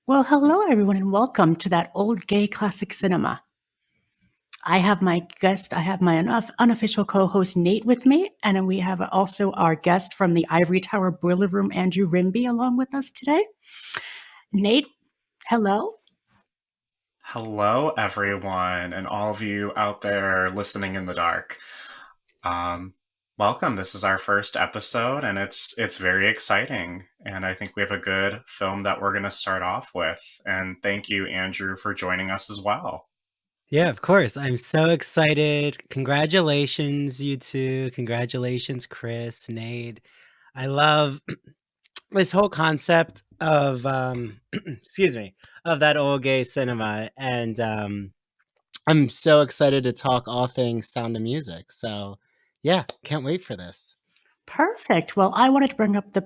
Well, hello, everyone, and welcome to that old gay classic cinema. I have my unofficial co host Nate with me, and then we have also our guest from the Ivory Tower Boiler Room, Andrew Rimby, along with us today. Nate, hello. Hello, everyone, and all of you out there listening in the dark. Um, Welcome. This is our first episode, and it's very exciting. And I think we have a good film that we're going to start off with. And thank you, Andrew, for joining us as well. Yeah, of course. I'm so excited. Congratulations, you two. Congratulations, Chris, Nate. I love this whole concept of excuse me, of that old gay cinema. And I'm so excited to talk all things Sound of Music. So yeah, can't wait for this. Perfect. Well, I wanted to bring up the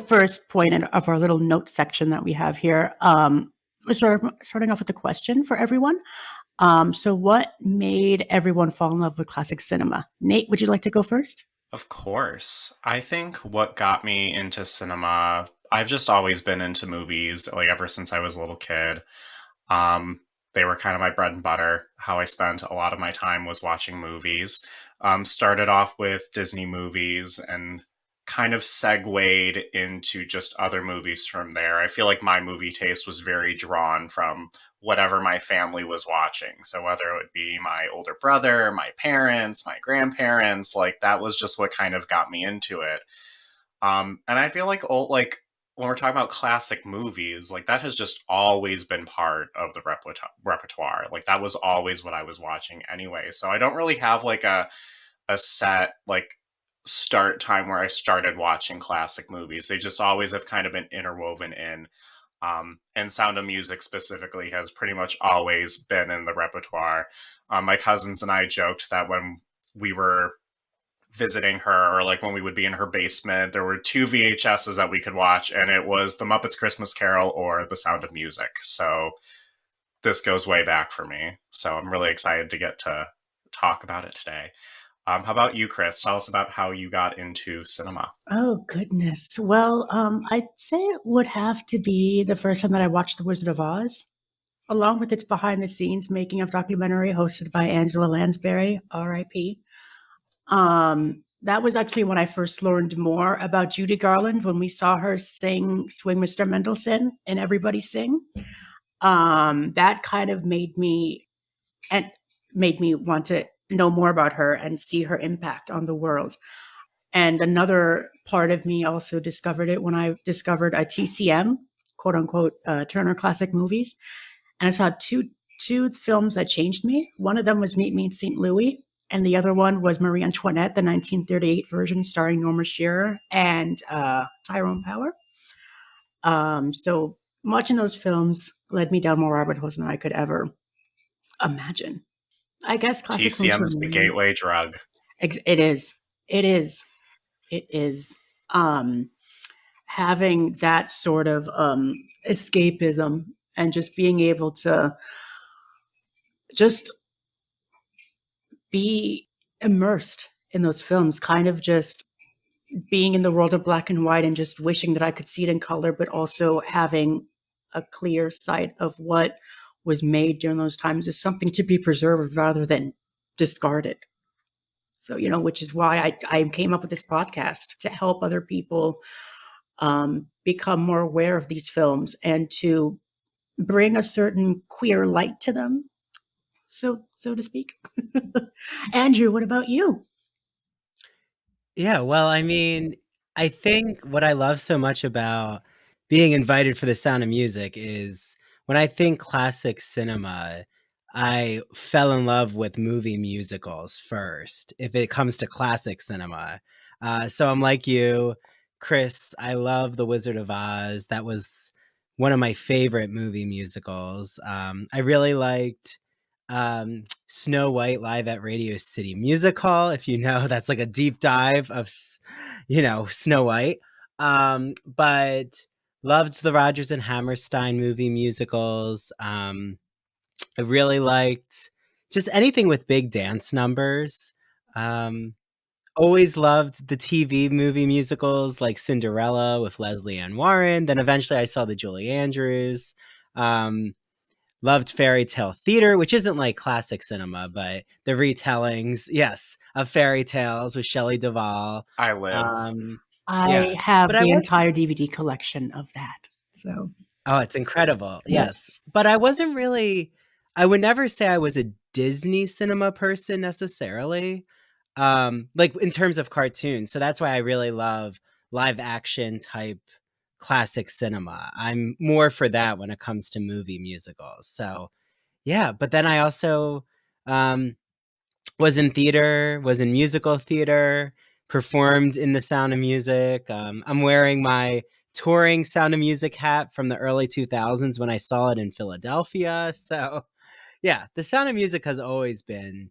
first point of our little note section that we have here. We're starting off with a question for everyone. So, what made everyone fall in love with classic cinema? Nate, would you like to go first? Of course. I think what got me into cinema, I've just always been into movies, like ever since I was a little kid. Um, they were kind of my bread and butter. How I spent a lot of my time was watching movies. Started off with Disney movies and kind of segued into just other movies from there. I feel like my movie taste was very drawn from whatever my family was watching. So whether it would be my older brother, my parents, my grandparents, like that was just what kind of got me into it. And I feel like when we're talking about classic movies, like that has just always been part of the repertoire. Like that was always what I was watching anyway. So I don't really have like a set like start time where I started watching classic movies. They just always have kind of been interwoven in. And Sound of Music specifically has pretty much always been in the repertoire. My cousins and I joked that when we were visiting her or like when we would be in her basement, there were two VHSs that we could watch, and it was The Muppets Christmas Carol or The Sound of Music. So this goes way back for me. So I'm really excited to get to talk about it today. How about you, Chris? Tell us about how you got into cinema. Oh, goodness. Well, I'd say it would have to be the first time that I watched The Wizard of Oz, along with its behind the scenes making of documentary hosted by Angela Lansbury, RIP. That was actually when I first learned more about Judy Garland when we saw her sing Swing Mr. Mendelssohn and Everybody Sing. That kind of and made me want to know more about her and see her impact on the world. And another part of me also discovered it when I discovered a TCM, quote unquote, Turner Classic Movies. And I saw two films that changed me. One of them was Meet Me in St. Louis, and the other one was Marie Antoinette, the 1938 version starring Norma Shearer and Tyrone Power. So watching those films led me down more rabbit holes than I could ever imagine. I guess classic films TCM for is the me. gateway drug. It is. It is. It is. Having that sort of escapism and just being able to just be immersed in those films, kind of just being in the world of black and white and just wishing that I could see it in color, but also having a clear sight of what was made during those times is something to be preserved rather than discarded. So, which is why I came up with this podcast to help other people become more aware of these films and to bring a certain queer light to them, so to speak. Andrew, what about you? Yeah, well, I mean, I think what I love so much about being invited for the Sound of Music is when I think classic cinema, I fell in love with movie musicals first, if it comes to classic cinema. So I'm like you, Chris, I love The Wizard of Oz. That was one of my favorite movie musicals. I really liked Snow White live at Radio City Music Hall. If you know, that's like a deep dive of, Snow White. But loved the Rodgers and Hammerstein movie musicals. I really liked just anything with big dance numbers. Um, always loved the TV movie musicals like Cinderella with Leslie Ann Warren. Then eventually I saw the Julie Andrews. Um, Loved fairy tale theater, which isn't like classic cinema, but the retellings, yes, of fairy tales with Shelley Duvall. I live. I Yeah, have but I the was entire DVD collection of that. So, oh, it's incredible. Yes, yes. but I wasn't really. I would never say I was a Disney cinema person necessarily, like in terms of cartoons. So that's why I really love live action type classic cinema. I'm more for that when it comes to movie musicals. So yeah, but then I also um, was in theater, was in musical theater, performed in the Sound of Music. I'm wearing my touring Sound of Music hat from the early 2000s when I saw it in Philadelphia. So yeah, the Sound of Music has always been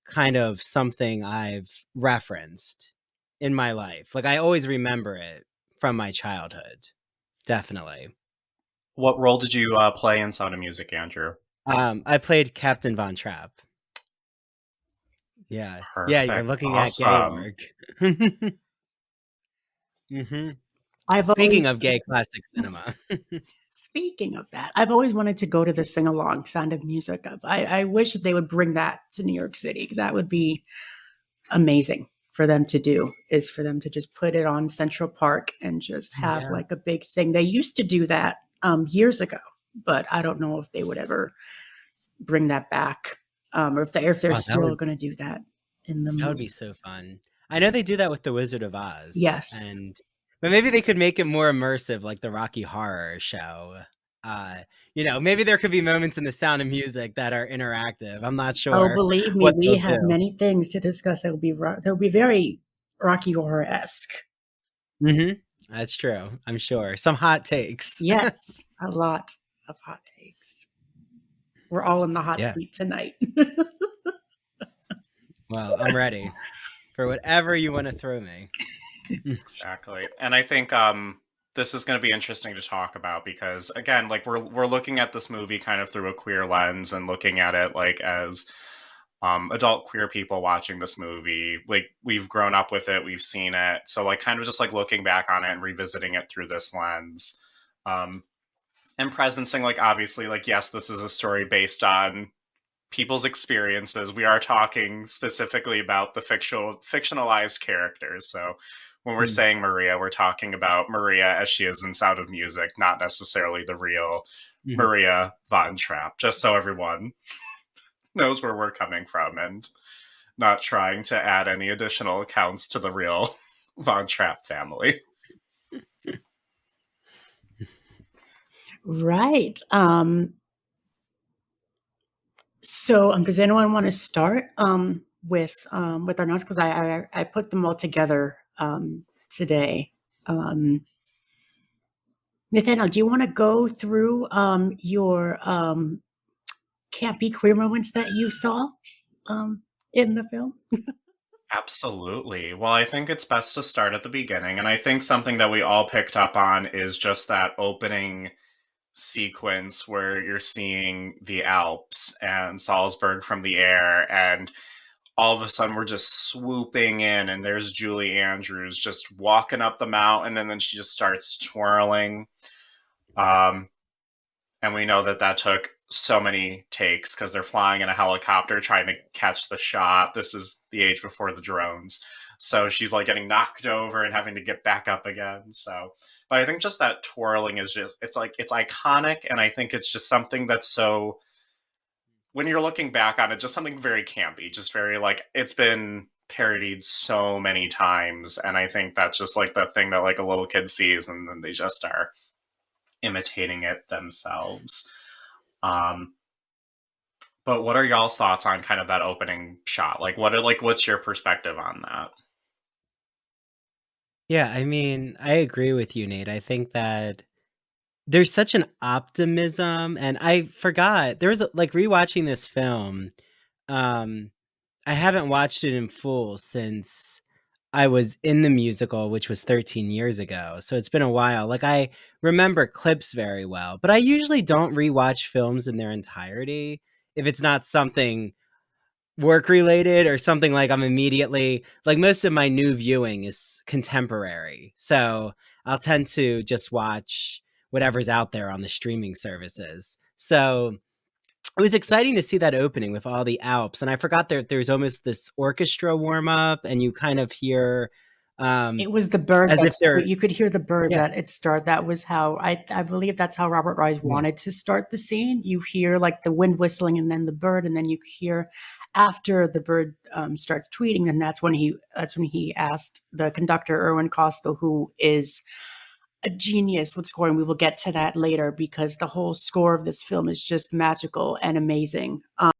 kind of something I've referenced in my life. Like I always remember it from my childhood. Definitely. What role did you play in Sound of Music, Andrew? I played Captain Von Trapp. Yeah. Yeah, you're Perfect. looking at Awesome. Georg. Mhm. I've Speaking of always, gay classic cinema. speaking of that, I've always wanted to go to the sing along Sound of Music. I wish that they would bring that to New York City. That would be amazing for them to do, is for them to just put it on Central Park and just have Yeah. like a big thing. They used to do that years ago, but I don't know if they would ever bring that back, or if they're Oh, still going to do that in the that would be movie. so fun. I know they do that with The Wizard of Oz, Yes. but maybe they could make it more immersive like the Rocky Horror Show. Maybe there could be moments in The Sound of Music that are interactive. I'm not Oh, sure believe me, what we they'll have do. many things to discuss that will be very Rocky Horror esque. Mhm. That's true, I'm sure. Some hot takes. Yes, a lot of hot takes. We're all in the hot Yeah. seat tonight. Well, I'm ready for whatever you wanna throw me. Exactly. And I think this is going to be interesting to talk about because again, like we're looking at this movie kind of through a queer lens and looking at it like as adult queer people watching this movie. Like we've grown up with it, we've seen it. So like kind of just like looking back on it and revisiting it through this lens. Um and presencing like obviously like yes, this is a story based on people's experiences. We are talking specifically about the fictionalized characters. So when we're Mm. saying Maria, we're talking about Maria as she is in Sound of Music, not necessarily the real Mhm. Maria Von Trapp, just so everyone knows where we're coming from and not trying to add any additional accounts to the real Von Trapp family. Right. So, does anyone want to start with our notes? Because I put them all together today. Nathaniel, do you want to go through your campy queer moments that you saw in the film? Absolutely. Well, I think it's best to start at the beginning. And I think something that we all picked up on is just that opening sequence where you're seeing the Alps and Salzburg from the air, and all of a sudden we're just swooping in, and there's Julie Andrews just walking up the mountain, and then she just starts twirling. Um, and we know that that took so many takes because they're flying in a helicopter trying to catch the shot. This is the age before the drones. So she's like getting knocked over and having to get back up again. So, but I think just that twirling is just, it's like, it's iconic. And I think it's just something that's so, when you're looking back on it, just something very campy, just very like, it's been parodied so many times. And I think that's just like the thing that like a little kid sees and then they just are imitating it themselves. Um, but what are y'all's thoughts on kind of that opening shot? What's your perspective on that? Yeah, I mean, I agree with you, Nate. I think that there's such an optimism, and I forgot there was like rewatching this film. Um, I haven't watched it in full since I was in the musical, which was 13 years ago. So it's been a while. Like I remember clips very well, but I usually don't rewatch films in their entirety if it's not something work related or something, like I'm immediately like, most of my new viewing is contemporary. So I'll tend to just watch whatever's out there on the streaming services. So it was exciting to see that opening with all the Alps. And I forgot there's almost this orchestra warm up, and you kind of hear It was the bird as if they're you could hear the bird yeah. that it start. That was how I believe that's how Robert Wise Yeah. wanted to start the scene. You hear like the wind whistling and then the bird, and then you hear after the bird starts tweeting, and that's when he asked the conductor Erwin Kostel, who is a genius with scoring. We will get to that later because the whole score of this film is just magical and amazing.